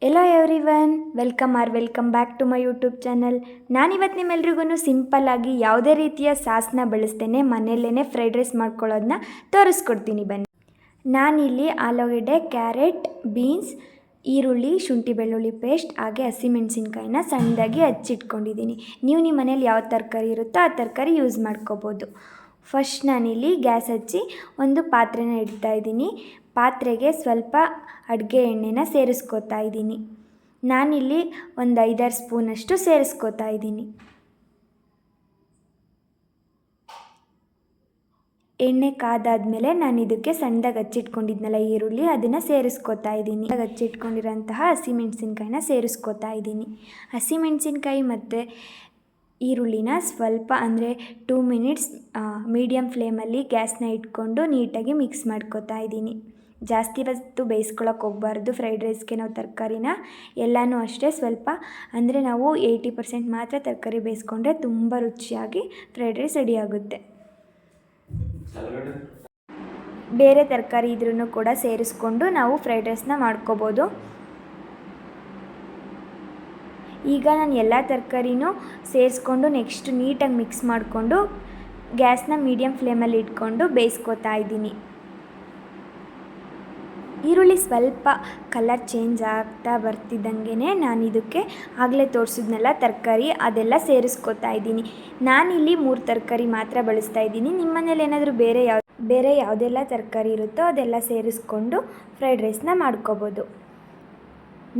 Yellow everyone, welcome back to my YouTube channel. ನಾನಿವತ್ತು ನಿಮ್ಮೆಲ್ರಿಗೂ ಸಿಂಪಲ್ಲಾಗಿ ಯಾವುದೇ ರೀತಿಯ ಸಾಸನ್ನ ಬಳಸ್ತೇನೆ ಮನೆಯಲ್ಲೇ ಫ್ರೈಡ್ ರೈಸ್ ಮಾಡ್ಕೊಳ್ಳೋದನ್ನ ತೋರಿಸ್ಕೊಡ್ತೀನಿ ಬನ್ನಿ. ನಾನಿಲ್ಲಿ ಆಲೂಗಡ್ಡೆ, ಕ್ಯಾರೆಟ್, ಬೀನ್ಸ್, ಈರುಳ್ಳಿ, ಶುಂಠಿ ಬೆಳ್ಳುಳ್ಳಿ ಪೇಸ್ಟ್ ಹಾಗೆ ಹಸಿಮೆಣಸಿನ್ಕಾಯಿನ ಸಣ್ಣದಾಗಿ ಹಚ್ಚಿಟ್ಕೊಂಡಿದ್ದೀನಿ. ನೀವು ನಿಮ್ಮ ಮನೇಲಿ ಯಾವ ತರಕಾರಿ ಇರುತ್ತೋ ಆ ತರಕಾರಿ ಯೂಸ್ ಮಾಡ್ಕೋಬೋದು. ಫಸ್ಟ್ ನಾನಿಲ್ಲಿ ಗ್ಯಾಸ್ ಹಚ್ಚಿ ಒಂದು ಪಾತ್ರೆನ ಇಡ್ತಾಯಿದ್ದೀನಿ. ಪಾತ್ರೆಗೆ ಸ್ವಲ್ಪ ಅಡುಗೆ ಎಣ್ಣೆನ ಸೇರಿಸ್ಕೋತಾ ಇದ್ದೀನಿ. ನಾನಿಲ್ಲಿ ಒಂದು 5-6 ಸ್ಪೂನಷ್ಟು ಸೇರಿಸ್ಕೋತಾ ಇದ್ದೀನಿ. ಎಣ್ಣೆ ಕಾದಾದಮೇಲೆ ನಾನು ಇದಕ್ಕೆ ಸಣ್ಣದಾಗಿ ಹಚ್ಚಿಟ್ಕೊಂಡಿದ್ನಲ್ಲ ಈರುಳ್ಳಿ, ಅದನ್ನು ಸೇರಿಸ್ಕೋತಾ ಇದ್ದೀನಿ. ಹಚ್ಚಿಟ್ಕೊಂಡಿರೋಂತಹ ಹಸಿಮೆಣಸಿನ್ಕಾಯಿನ ಸೇರಿಸ್ಕೋತಾ ಇದ್ದೀನಿ. ಹಸಿಮೆಣಸಿನ್ಕಾಯಿ ಮತ್ತು ಈರುಳ್ಳಿನ ಸ್ವಲ್ಪ ಅಂದರೆ 2 ಮಿನಿಟ್ಸ್ ಮೀಡಿಯಮ್ ಫ್ಲೇಮಲ್ಲಿ ಗ್ಯಾಸ್ನ ಇಟ್ಕೊಂಡು ನೀಟಾಗಿ ಮಿಕ್ಸ್ ಮಾಡ್ಕೋತಾ ಇದ್ದೀನಿ. ಜಾಸ್ತಿ ಹೊತ್ತು ಬೇಯಿಸ್ಕೊಳ್ಳೋಕೆ ಹೋಗಬಾರ್ದು. ಫ್ರೈಡ್ ರೈಸ್ಗೆ ನಾವು ತರಕಾರಿನ ಎಲ್ಲನೂ ಅಷ್ಟೇ ಸ್ವಲ್ಪ ಅಂದರೆ ನಾವು 80% ಮಾತ್ರ ತರಕಾರಿ ಬೇಯಿಸ್ಕೊಂಡ್ರೆ ತುಂಬ ರುಚಿಯಾಗಿ ಫ್ರೈಡ್ ರೈಸ್ ರೆಡಿ ಆಗುತ್ತೆ. ಬೇರೆ ತರಕಾರಿ ಇದ್ರೂ ಕೂಡ ಸೇರಿಸ್ಕೊಂಡು ನಾವು ಫ್ರೈಡ್ ರೈಸ್ನ ಮಾಡ್ಕೋಬೋದು. ಈಗ ನಾನು ಎಲ್ಲ ತರಕಾರಿನೂ ಸೇರಿಸ್ಕೊಂಡು ನೆಕ್ಸ್ಟ್ ನೀಟಾಗಿ ಮಿಕ್ಸ್ ಮಾಡಿಕೊಂಡು ಗ್ಯಾಸ್ನ ಮೀಡಿಯಮ್ ಫ್ಲೇಮಲ್ಲಿ ಇಟ್ಕೊಂಡು ಬೇಯಿಸ್ಕೋತಾ ಇದ್ದೀನಿ. ಈರುಳ್ಳಿ ಸ್ವಲ್ಪ ಕಲರ್ ಚೇಂಜ್ ಆಗ್ತಾ ಬರ್ತಿದ್ದಂಗೆ ನಾನು ಇದಕ್ಕೆ ಆಗಲೇ ತೋರಿಸಿದ್ನೆಲ್ಲ ತರಕಾರಿ ಅದೆಲ್ಲ ಸೇರಿಸ್ಕೋತಾ ಇದ್ದೀನಿ. ನಾನಿಲ್ಲಿ 3 ತರಕಾರಿ ಮಾತ್ರ ಬಳಸ್ತಾ ಇದ್ದೀನಿ. ನಿಮ್ಮ ಮನೇಲಿ ಏನಾದರೂ ಬೇರೆ ಯಾವುದೆಲ್ಲ ತರಕಾರಿ ಇರುತ್ತೋ ಅದೆಲ್ಲ ಸೇರಿಸ್ಕೊಂಡು ಫ್ರೈಡ್ ರೈಸ್ನ ಮಾಡ್ಕೋಬೋದು.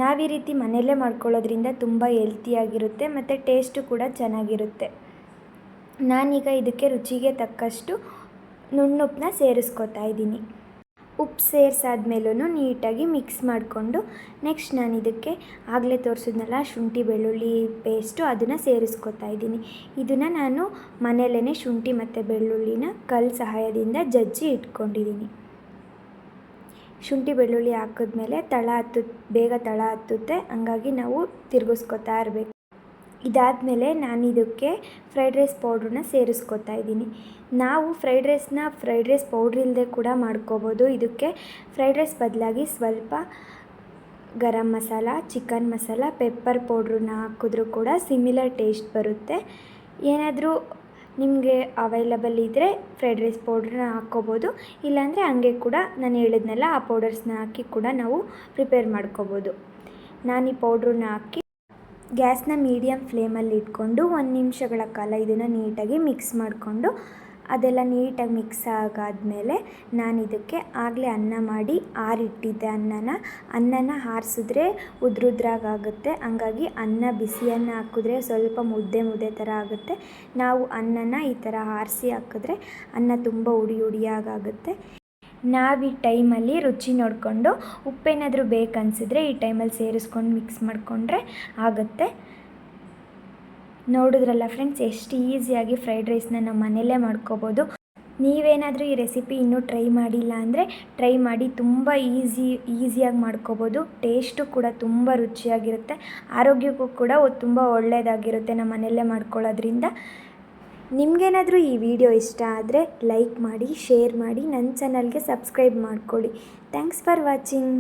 ನಾವು ಈ ರೀತಿ ಮನೆಯಲ್ಲೇ ಮಾಡ್ಕೊಳ್ಳೋದ್ರಿಂದ ತುಂಬ ಹೆಲ್ತಿಯಾಗಿರುತ್ತೆ ಮತ್ತು ಟೇಸ್ಟು ಕೂಡ ಚೆನ್ನಾಗಿರುತ್ತೆ. ನಾನೀಗ ಇದಕ್ಕೆ ರುಚಿಗೆ ತಕ್ಕಷ್ಟು ನುಣ್ಣುಪ್ಪನ್ನ ಸೇರಿಸ್ಕೋತಾ ಇದ್ದೀನಿ. ಉಪ್ಪು ಸೇರಿಸಾದ್ಮೇಲೂ ನೀಟಾಗಿ ಮಿಕ್ಸ್ ಮಾಡಿಕೊಂಡು ನೆಕ್ಸ್ಟ್ ನಾನು ಇದಕ್ಕೆ ಆಗಲೇ ತೋರಿಸಿದ್ನಲ್ಲ ಶುಂಠಿ ಬೆಳ್ಳುಳ್ಳಿ ಪೇಸ್ಟು ಅದನ್ನು ಸೇರಿಸ್ಕೋತಾ ಇದ್ದೀನಿ. ಇದನ್ನು ನಾನು ಮನೆಯಲ್ಲೇ ಶುಂಠಿ ಮತ್ತು ಬೆಳ್ಳುಳ್ಳಿನ ಕಲ್ಲು ಸಹಾಯದಿಂದ ಜಜ್ಜಿ ಇಟ್ಕೊಂಡಿದ್ದೀನಿ. ಶುಂಠಿ ಬೆಳ್ಳುಳ್ಳಿ ಹಾಕಿದ್ಮೇಲೆ ಬೇಗ ತಳ ಹತ್ತುತ್ತೆ, ಹಂಗಾಗಿ ನಾವು ತಿರುಗಿಸ್ಕೋತಾ ಇರಬೇಕು. ಇದಾದಮೇಲೆ ನಾನು ಇದಕ್ಕೆ ಫ್ರೈಡ್ ರೈಸ್ ಪೌಡ್ರನ್ನ ಸೇರಿಸ್ಕೋತಾ ಇದ್ದೀನಿ. ನಾವು ಫ್ರೈಡ್ ರೈಸ್ ಪೌಡ್ರ್ ಇಲ್ಲದೆ ಕೂಡ ಮಾಡ್ಕೋಬೋದು. ಇದಕ್ಕೆ ಫ್ರೈಡ್ ರೈಸ್ ಬದಲಾಗಿ ಸ್ವಲ್ಪ ಗರಂ ಮಸಾಲ, ಚಿಕನ್ ಮಸಾಲ, ಪೆಪ್ಪರ್ ಪೌಡ್ರನ್ನ ಹಾಕಿದ್ರೂ ಕೂಡ ಸಿಮಿಲರ್ ಟೇಸ್ಟ್ ಬರುತ್ತೆ. ಏನಾದರೂ ನಿಮಗೆ ಅವೈಲಬಲ್ ಇದ್ದರೆ ಫ್ರೈಡ್ ರೈಸ್ ಪೌಡ್ರನ್ನ ಹಾಕ್ಕೋಬೋದು, ಇಲ್ಲಾಂದರೆ ಹಂಗೆ ಕೂಡ ನಾನು ಹೇಳಿದ್ನಲ್ಲ ಆ ಪೌಡರ್ಸ್ನ ಹಾಕಿ ಕೂಡ ನಾವು ಪ್ರಿಪೇರ್ ಮಾಡ್ಕೋಬೋದು. ನಾನು ಈ ಪೌಡ್ರನ್ನ ಹಾಕಿ ಗ್ಯಾಸ್ನ ಮೀಡಿಯಮ್ ಫ್ಲೇಮಲ್ಲಿ ಇಟ್ಕೊಂಡು 1 ನಿಮಿಷಗಳ ಕಾಲ ಇದನ್ನು ನೀಟಾಗಿ ಮಿಕ್ಸ್ ಮಾಡಿಕೊಂಡು ಅದೆಲ್ಲ ನೀಟಾಗಿ ಮಿಕ್ಸ್ ಆಗಾದಮೇಲೆ ನಾನು ಇದಕ್ಕೆ ಆಗಲೇ ಅನ್ನ ಮಾಡಿ ಆರಿಟ್ಟಿದ್ದೆ. ಅನ್ನನ ಆರಿಸಿದ್ರೆ ಉದ್ರುದ್ರಾಗುತ್ತೆ, ಹಂಗಾಗಿ ಬಿಸಿ ಅನ್ನ ಹಾಕಿದ್ರೆ ಸ್ವಲ್ಪ ಮುದ್ದೆ ಥರ ಆಗುತ್ತೆ. ನಾವು ಅನ್ನನ ಈ ಥರ ಆರಿಸಿ ಹಾಕಿದ್ರೆ ಅನ್ನ ತುಂಬ ಉಡಿಯಾಗುತ್ತೆ. ನಾವು ಈ ಟೈಮಲ್ಲಿ ರುಚಿ ನೋಡಿಕೊಂಡು ಉಪ್ಪೇನಾದರೂ ಬೇಕನ್ಸಿದ್ರೆ ಈ ಟೈಮಲ್ಲಿ ಸೇರಿಸ್ಕೊಂಡು ಮಿಕ್ಸ್ ಮಾಡಿಕೊಂಡ್ರೆ ಆಗುತ್ತೆ. ನೋಡಿದ್ರಲ್ಲ ಫ್ರೆಂಡ್ಸ್, ಎಷ್ಟು ಈಸಿಯಾಗಿ ಫ್ರೈಡ್ ರೈಸ್ನ ನಾವು ಮನೆಯಲ್ಲೇ ಮಾಡ್ಕೋಬೋದು. ನೀವೇನಾದರೂ ಈ ರೆಸಿಪಿ ಇನ್ನೂ ಟ್ರೈ ಮಾಡಿಲ್ಲ ಅಂದರೆ ಟ್ರೈ ಮಾಡಿ, ತುಂಬ ಈಸಿಯಾಗಿ ಮಾಡ್ಕೋಬೋದು. ಟೇಸ್ಟು ಕೂಡ ತುಂಬ ರುಚಿಯಾಗಿರುತ್ತೆ, ಆರೋಗ್ಯಕ್ಕೂ ಕೂಡ ತುಂಬ ಒಳ್ಳೆಯದಾಗಿರುತ್ತೆ ನಮ್ಮ ಮನೆಯಲ್ಲೇ ಮಾಡ್ಕೊಳ್ಳೋದ್ರಿಂದ. ನಿಮಗೇನಾದರೂ ಈ ವಿಡಿಯೋ ಇಷ್ಟ ಆದರೆ ಲೈಕ್ ಮಾಡಿ, ಶೇರ್ ಮಾಡಿ, ನನ್ನ ಚಾನಲ್ಗೆ ಸಬ್ಸ್ಕ್ರೈಬ್ ಮಾಡ್ಕೊಳ್ಳಿ. Thanks for watching.